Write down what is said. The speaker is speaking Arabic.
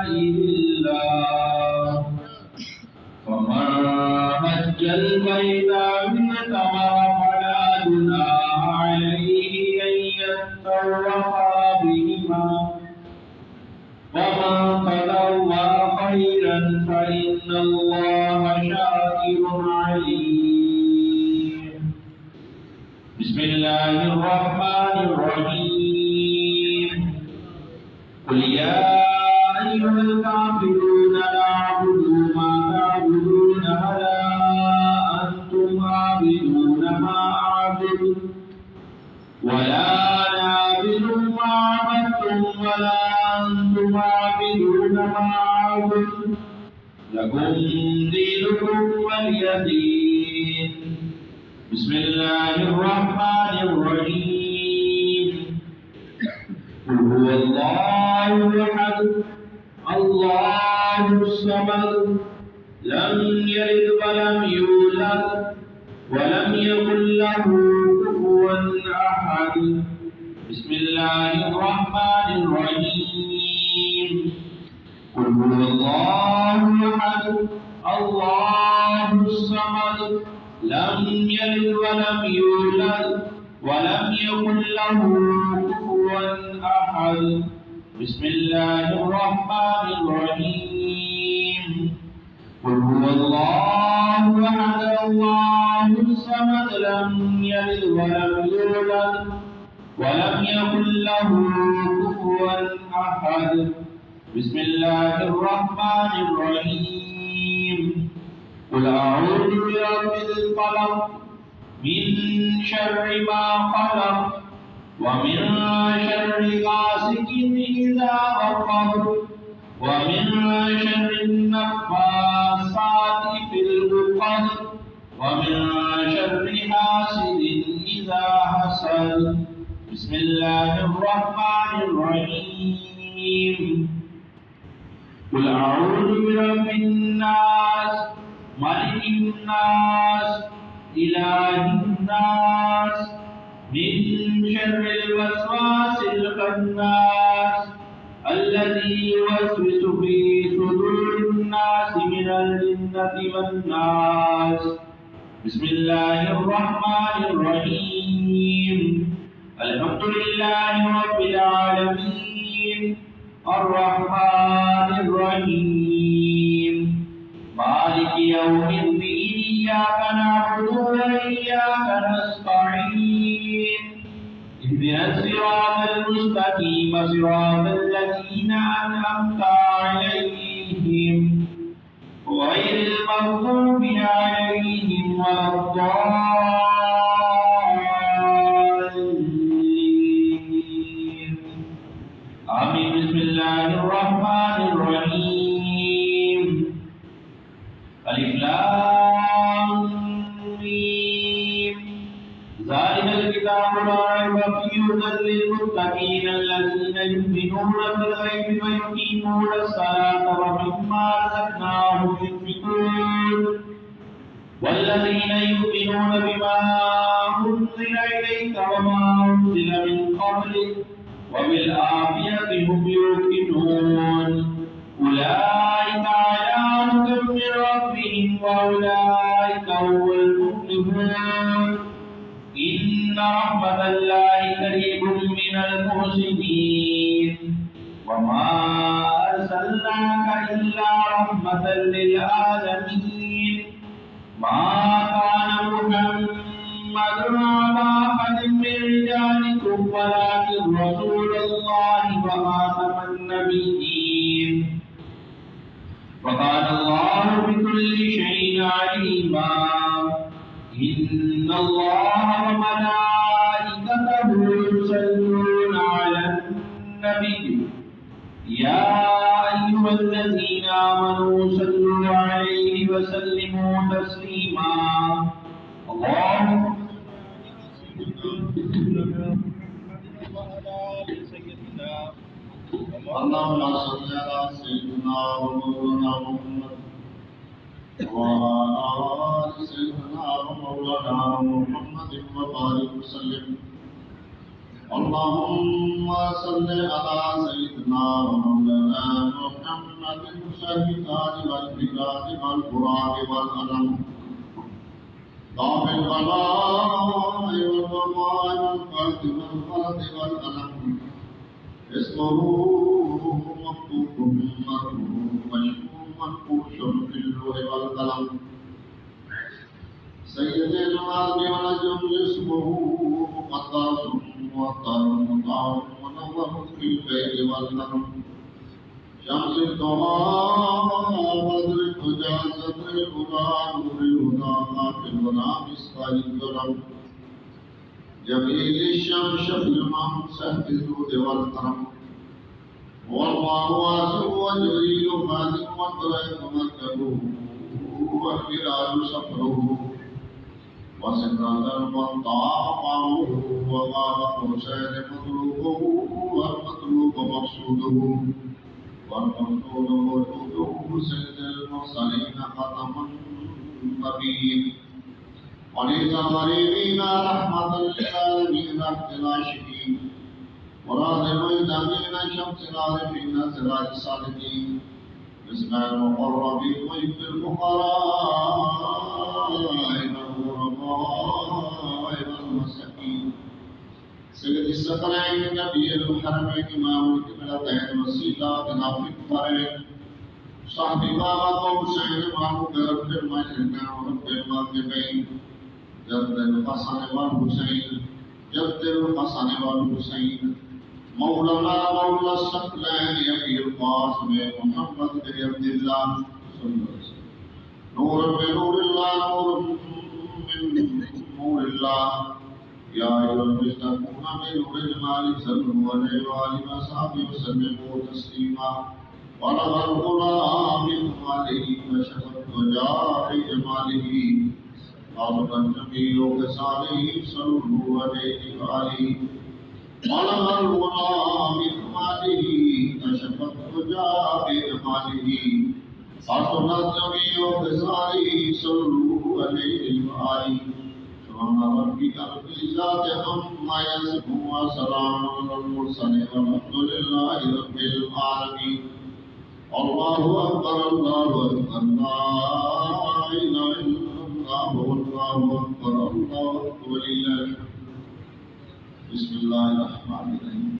شعائر الله فمن حج البيت من اعتمر فلا جناح عليه أن يطوف بهما ومن تطوع خيرا فإن الله شاكر عليم. بسم الله الرحمن الرحيم. قل يا أيها الكافرون لا أعبد ما تعبدون ولا أنتم عابدون ما أعبد ولا أنا عابد ما عبدتم ولا أنتم عابدون ما أعبد لكم دينكم ولي دين. بسم الله الرحمن الرحيم. قل هو الله أحد الله الصمد لم يلد ولم يولد ولم يكن له كفوا أحد. بسم الله الرحمن الرحيم. قل هو الله أحد الله الصمد لم يلد ولم يولد ولم يكن له كفوا أحد. بسم الله الرحمن الرحيم. قل هو الله أحد الله الصمد لم يلد ولم يولد ولم يكن له كفوا أحد. بسم الله الرحمن الرحيم. قل أعوذ برب الفلق من شر ما خلق ومن شر غاسق إذا وقب ومن شر النفاثات في العقد ومن شر حاسد إذا حسد. بسم الله الرحمن الرحيم. قل أعوذ برب الناس ملك الناس إله الناس من شر الوسواس الخناس الذي يوسوس في صدور الناس من الجنة والناس. بسم الله الرحمن الرحيم. الحمد لله رب العالمين الرحمن الرحيم مالك يوم الدين إياك نعبد وإياك نستعين اهدنا الصراط المستقيم صراط الذين أنعمت عليهم غير المغضوب عليهم ولا الضالين آمين. بسم الله الرحمن الرحيم. ألف لام ميم ذلك الكتاب لا ريب فيه هدى للمتقين الذين يؤمنون بالغيب ويقيمون الصلاة ومما رزقناهم ينفقون والذين يؤمنون بما أنزل إليك وما أنزل من قبلك وبالآخرة هم يوقنون أولئك على هدى من ربهم وأولئك هم المفلحون. إن رحمة الله قريب من المحسنين وما أرسلناك إلا رحمة للعالمين. ما كان محمد أبا أحد من رجالكم ولكن رسول الله وخاتم النبيين وكان الله بكل شيء عليما. إن الله وملائكته يصلون على النبي يا أيها الذين آمنوا صلوا عليه وسلموا تسليما. اللهم اللهم صل على سيدنا ومولانا محمد وعلى آل سيدنا ومولانا محمد وبارك وسلم اللهم صل على سيدنا ومولانا محمد الشهيدان والبلاد والقرآن والألم ضابط البلاء والوباء والقلب والفرد والألم اسمه مكتوب مرفوع مشكور منقوش في اللوح والقلم سيد العالم ونجم اسمه مقدس مطهر مطهر منور في البيت والكرم شمس الضحى بدر الدجى صدر الهدى نور الهدى قاتل الهدى مصباح الظلم جميل الشمس في الممسح الجود والكرم والله واسع وجليل خادم والطريق مركبه والبلاد سفره وسكرة والطعام وقال حسين مطلوبه والمطلوب مقصوده والمقصود وجوده سيد المرسلين ختم النبيين وليس غريبين رحمة للعالمين رحمة العاشقين ورازق الدمين شمس العارفين سراج الصالحين بسم المقربين ويب الفقراء والغرباء والمساكين سيد الثقلين نبي الحرمين إمام القبلتين والسيدات نافذ الطريق صاحب بابا حسين محمود رب المشرقين ورب المغربين جد الحسن والحسين جد الحسن والحسين مولانا مولى الثقلين أبي القاسم محمد بن عبد الله نور بنور الله نور من نور الله يا أيها المستقون بنور المال صلوا عليه وآله وصحبه وسلموا تسليما ولغ الغلام من ماله وشفت وجاء جماله أرض الجميل وكساله صلوا عليه وآله ولغ الغلام من ماله وشفت وجاء جماله أرض الجميل وكساله صلوا عليه وآله سبحان ربك رب العزة عما يصفون وسلام على المرسلين والحمد لله رب العالمين الله أكبر الله أكبر لا إله إلا الله والله أكبر الله أكبر ولله الحمد بسم الله الرحمن الرحيم